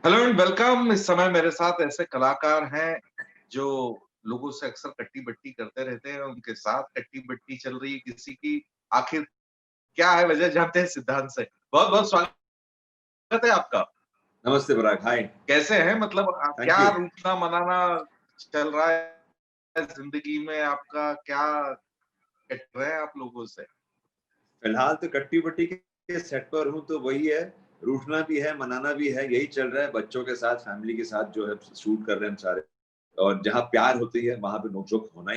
Hello and welcome. इस समय मेरे साथ ऐसे कलाकार हैं जो लोगों से अक्सर कट्टी-बट्टी करते रहते हैं। उनके साथ कट्टी-बट्टी चल रही है किसी की। आखिर क्या है वजह जानते हैं सिद्धांत से। बहुत-बहुत स्वागत है आपका। नमस्ते पराग, हाय, कैसे हैं? मतलब थैंक क्या यू। रूठना-मनाना चल रहा है ज़िंदगी में आपका? क्या कट रहे हैं आप लोगों से? फिलहाल तो कट्टी-बट्टी के सेट पर हूँ तो वही है, रूठना भी है, मनाना भी है, यही चल रहा है बच्चों के साथ, फैमिली के साथ जो है शूट कर रहे हैं हम सारे। और जहाँ प्यार होती है, वहाँ पे नोक-झोंक होता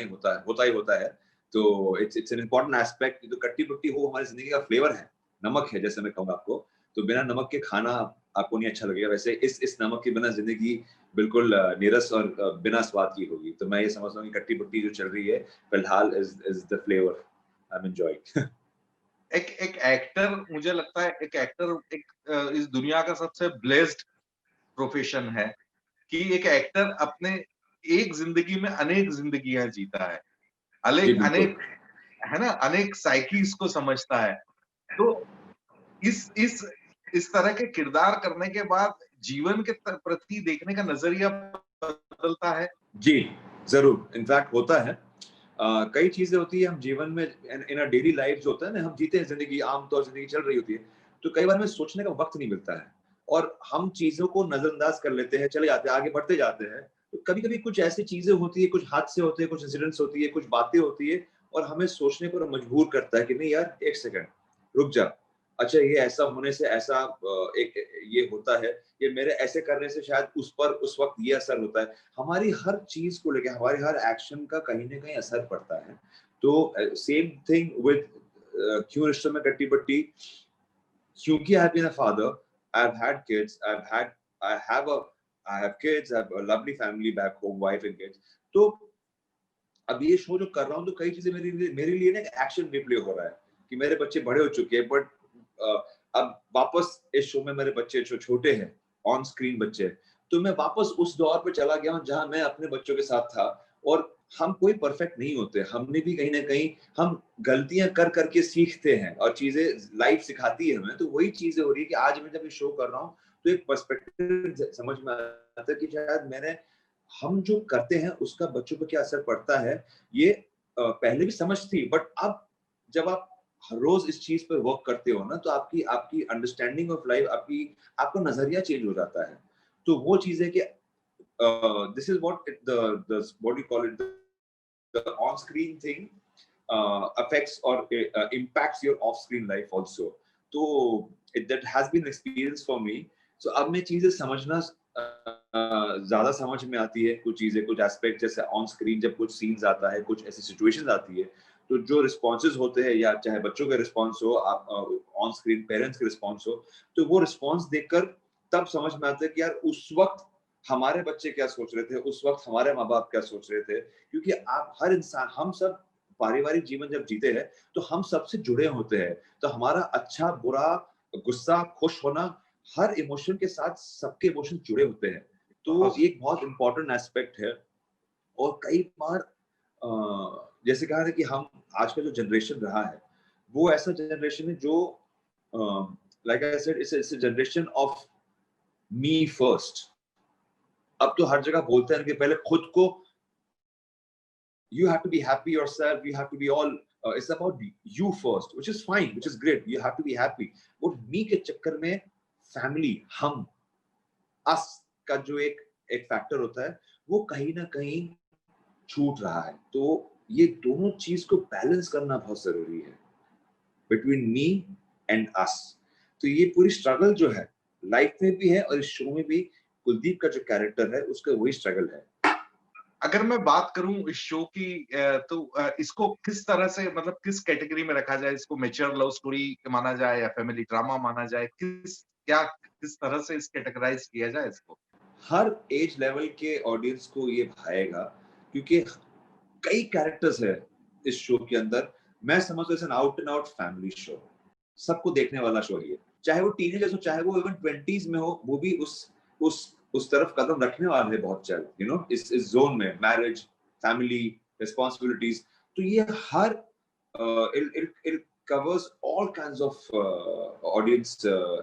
ही होता है। तो it's it's an important aspect. जो कट्टी-बट्टी वो हमारी ज़िंदगी का फ्लेवर है, नमक है जैसे मैं कहूँगा आपको। तो बिना नमक के खाना आपको नहीं अच्छा लगेगा। वैसे इस नमक के बिना ज़िंदगी बिल्कुल नीरस और बिना स्वाद की होगी। तो मैं ये समझता हूँ कि कट्टी-बट्टी जो चल रही है, फिलहाल is the flavour I am enjoying. एक एक एक्टर मुझे लगता है एक एक्टर इस दुनिया का सबसे ब्लेस्ड प्रोफ़ेशन है कि एक एक्टर अपने एक ज़िंदगी में अनेक ज़िंदगियाँ जीता है। जी, अलेक बिल्कुल। अनेक है ना? अनेक साइकीज़ को समझता है। तो इस इस इस तरह के किरदार करने के बाद जीवन के प्रति देखने का नज़रिया बदलता है। जी, ज़रूर, इनफैक्ट होता है। कई चीज़ें होती हैं हम जीवन में इन इन अ डेली लाइफ़ जो होता है ना, हम जीते हैं ज़िंदगी, आम तौर ज़िंदगी चल रही होती है, तो कई बार हमें सोचने का वक़्त नहीं मिलता है और हम चीज़ों को नज़रअंदाज कर लेते हैं, चले जाते हैं, आगे बढ़ते जाते हैं। तो कभी-कभी कुछ ऐसी चीज़ें होती हैं, कुछ हादसे होते हैं, कुछ इंसिडेंट्स होती है, कुछ बातें होती है और हमें सोचने पर मजबूर करता है कि नहीं यार, 1 सेकंड, रुक जा। अच्छा ये ऐसा होने से ऐसा एक ये होता है, ये मेरे ऐसे करने से शायद उस पर उस वक़्त ये असर होता है। हमारी हर चीज़ को लेके, हमारे हर एक्शन का कहीं न कहीं असर पड़ता है। तो सेम थिंग विद क्यों रिश्तों में कट्टी-बट्टी, क्योंकि I have been a father, I have had kids, I have a I have kids, I have a lovely family back home, wife and kids. तो अब ये शो जो कर रहा हूँ तो कई चीज़ें मेरे लिए ना एक एक्शन रिप्ले हो रहा है कि मेरे बच्चे बड़े हो चुके हैं बट अब वापस इस शो में मेरे बच्चे जो छोटे हैं, ऑन स्क्रीन बच्चे हैं, तो मैं वापस उस दौर पे चला गया हूँ जहाँ मैं अपने बच्चों के साथ था और हम कोई परफेक्ट नहीं होते। हमने भी कहीं न कहीं हम गलतियाँ कर कर के सीखते हैं और चीज़ें लाइफ सिखाती है हमें। तो वही चीज़ें हो रही है कि आज मैं जब ये शो कर रहा हूँ, तो एक पर्सपेक्टिव समझ में आता है कि शायद हम जो करते हैं उसका बच्चों पे क्या असर पड़ता है, ये पहले भी समझ थी बट अब जब आप हर रोज़ इस चीज़ पे वर्क करते हो ना, तो आपकी आपकी अंडरस्टैंडिंग ऑफ लाइफ आपका नज़रिया चेंज हो जाता है। तो वो चीज़ है कि this is what the what you call it the on screen thing affects or impacts your off screen life also. तो that has been experience for me. So अब मैं चीज़ें समझना ज़्यादा समझ में आती है, कुछ चीज़ें, कुछ एस्पेक्ट जैसे ऑन स्क्रीन जब कुछ सीन्स आता है, कुछ ऐसी सिचुएशंस आती है, तो जो रिस्पॉन्सेज़ होते हैं या चाहे बच्चों का रिस्पॉन्स हो, आप ऑन स्क्रीन पेरेंट्स के रिस्पॉन्स हो, तो वो रिस्पॉन्स देखकर तब समझ में आता है कि यार उस वक़्त हमारे बच्चे क्या सोच रहे थे, उस वक़्त हमारे माँ-बाप क्या सोच रहे थे। क्योंकि आप हर इंसान हम सब पारिवारिक जीवन जब जीते हैं, तो हम सबसे जुड़े होते हैं। तो हमारा अच्छा, बुरा, गुस्सा, खुश होना, हर इमोशन के साथ सबके इमोशन जुड़े होते हैं। तो बहुत ये एक बहुत इम्पोर्टेंट एस्पेक्ट है और कई बार जैसे कहा ना कि हम आज का जो जनरेशन रहा है, वो ऐसा जनरेशन है जो like I said it's a generation of me first. अब तो हर जगह बोलते हैं कि पहले खुद को you have to be happy yourself, you have to be all it's about you first, which is fine, which is great, you have to be happy. वो me के चक्कर में family, हम, us का जो एक एक फैक्टर होता है, वो कहीं ना कहीं छूट रहा है। तो ये दोनों चीज को बैलेंस करना बहुत जरूरी है, बिटवीन मी एंड अस। तो ये पूरी स्ट्रगल जो है लाइफ में भी है और इस शो में भी कुलदीप का जो कैरेक्टर है उसका वही स्ट्रगल है। अगर मैं बात करूँ इस शो की तो इसको किस तरह से मतलब किस कैटेगरी में रखा जाए? इसको मैच्योर लव स्टोरी माना जाए या फैमिली ड्रामा माना जाए? किस तरह से इस कैटेगराइज़ किया जाए इसको? हर एज लेवल के ऑडियंस को ये भाएगा क्योंकि कई कैरेक्टर्स है इस शो के अंदर। मैं समझता हूँ an out and out family show, सबको देखने वाला शो है ये। चाहे वो टीनेजर्स हो, चाहे वो इवन 20s में हो, वो भी उस उस तरफ कदम रखने वाले हैं बहुत जल्द, यू नो, इस जोन में मैरिज, फैमिली, रिस्पांसिबिलिटीज। तो ये हर covers all kinds of audience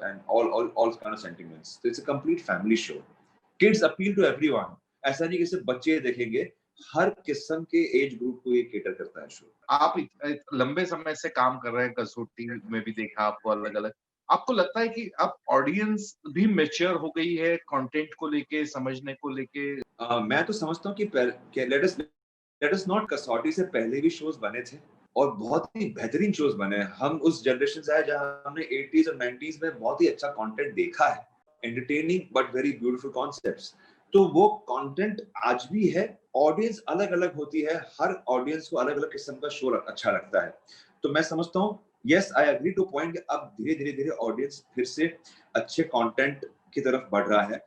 and all kind of sentiments. So it's a complete family show. Kids appeal to everyone. ऐसा नहीं कि सिर्फ बच्चे देखेंगे, हर किस्म के एज ग्रुप को ये केटर करता है शो. आप लंबे समय से काम कर रहे हैं, कसौटी में भी देखा आपको अलग-अलग। आपको लगता है कि अब ऑडियंस भी मैच्योर हो गई है कंटेंट को लेके, समझने को लेके? मैं तो समझता हूँ कि लेट अस नॉट, कसौटी से पहले भी शोज बने थे और बहुत ही बेहतरीन शोज बने हैं. हम उस जनरेशन से आए जहां हमने 80s और 90s में बहुत ही अच्छा कंटेंट देखा है, entertaining but very beautiful concepts. तो वो कंटेंट आज भी है. ऑडियंस अलग अलग होती है, हर ऑडियंस को अलग अलग किस्म का शो अच्छा लगता है. तो मैं समझता हूँ, yes I agree to point, अब धीरे धीरे ऑडियंस फिर से अच्छे कंटेंट की तरफ बढ़ रहा है.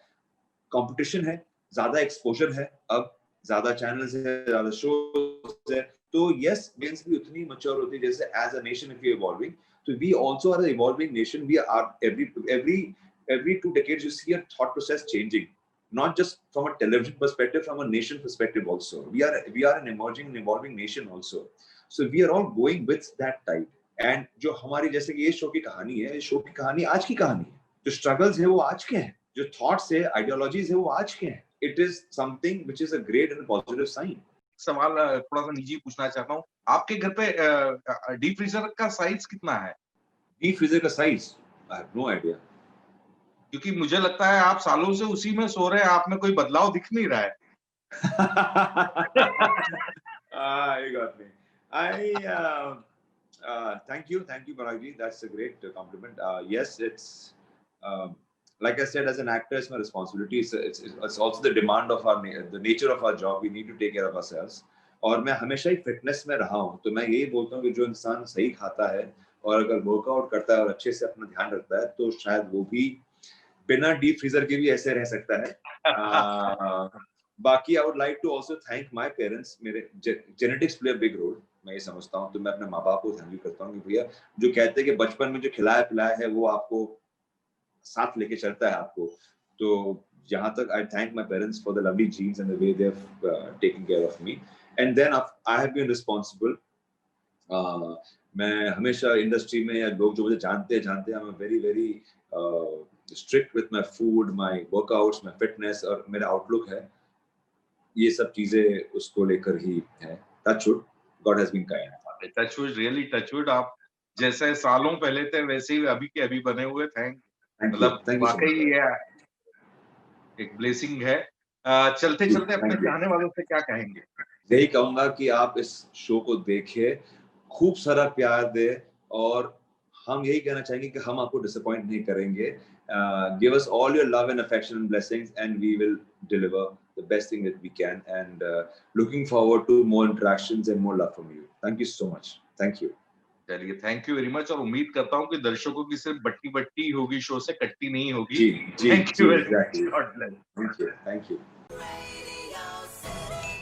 कंपटीशन है, ज्यादा एक्सपोजर है, अब ज्यादा चैनल्स है, ज्यादा शोज है. तो यस, ऑडियंस भी उतनी मैच्योर होती है जैसे as a nation if we evolving. तो we also are evolving nation. We are every 2 decades you see a thought process changing, not just from a television perspective, from a nation perspective also. We are an emerging and evolving nation also. So we are all going with that tide. And जो हमारी, जैसे कि ये show की कहानी है, ये show की कहानी आज की कहानी है. जो स्ट्रगल्स है वो आज के हैं, जो थॉट्स है, आइडियोलॉजीज है वो आज के हैं. It is something which is a great and positive sign. सवाल थोड़ा सा निजी पूछना चाहता हूँ। आपके घर पे डीप फ्रीजर का साइज कितना है? डीप फ्रीजर का size, I have no idea. क्योंकि मुझे लगता है आप सालों से उसी में सो रहे हैं, आप में कोई बदलाव दिख नहीं रहा है। You got me. Thank you, Parag ji. That's a great compliment. Yes, it's like I said, as an actor, it's my responsibility. It's also the demand of the nature of our job. We need to take care of ourselves. और मैं हमेशा ही fitness में रहा हूँ, तो मैं यही बोलता हूँ कि जो इंसान सही खाता है और अगर वर्कआउट करता है और अच्छे से अपना ध्यान रखता है, तो शायद वो भी बिना डीप फ्रीजर के भी ऐसे रह सकता है. बाकी I would like to also thank my parents. मेरे genetics play a big role, मैं ये समझता हूँ. तो मैं अपने माँ बाप को थैंक यू करता हूँ कि भैया जो कहते हैं कि बचपन में जो खिलाया पिलाया है वो आपको साथ लेके चलता है आपको. तो जहाँ तक I thank my parents for the lovely genes and the way they have taken care of me. And then I have been responsible. मैं हमेशा इंडस्ट्री में, या लोग जो मुझे जानते हैं, I am very very strict with my food, my workouts, my fitness और मेरा आउटलुक है. ये सब चीजें उसको लेकर ही है. Touch wood, God has been kind. Touch wood, really touch wood. आप जैसे सालों पहले थे वैसे ही अभी के अभी बने हुए। मतलब Thank you so वाकई much. ये एक ब्लेसिंग है। चलते चलते अपने Thank you. चाहने वालों से क्या कहेंगे? यही कहूंगा कि आप इस शो को देखिए, खूब सारा प्यार दे, और हम यही कहना चाहेंगे कि हम आपको डिसअपॉइंट नहीं करेंगे. Give us all your love and affection and blessings, and we will deliver the best thing that we can. And looking forward to more interactions and more love from you. Thank you so much. Thank you. चलिए, thank you very much. और उम्मीद करता हूँ कि दर्शकों की सिर्फ बट्टी बट्टी होगी, शो से कट्टी नहीं होगी। जी, thank you very much. exactly. God bless. Thank you. Thank you. Radio City.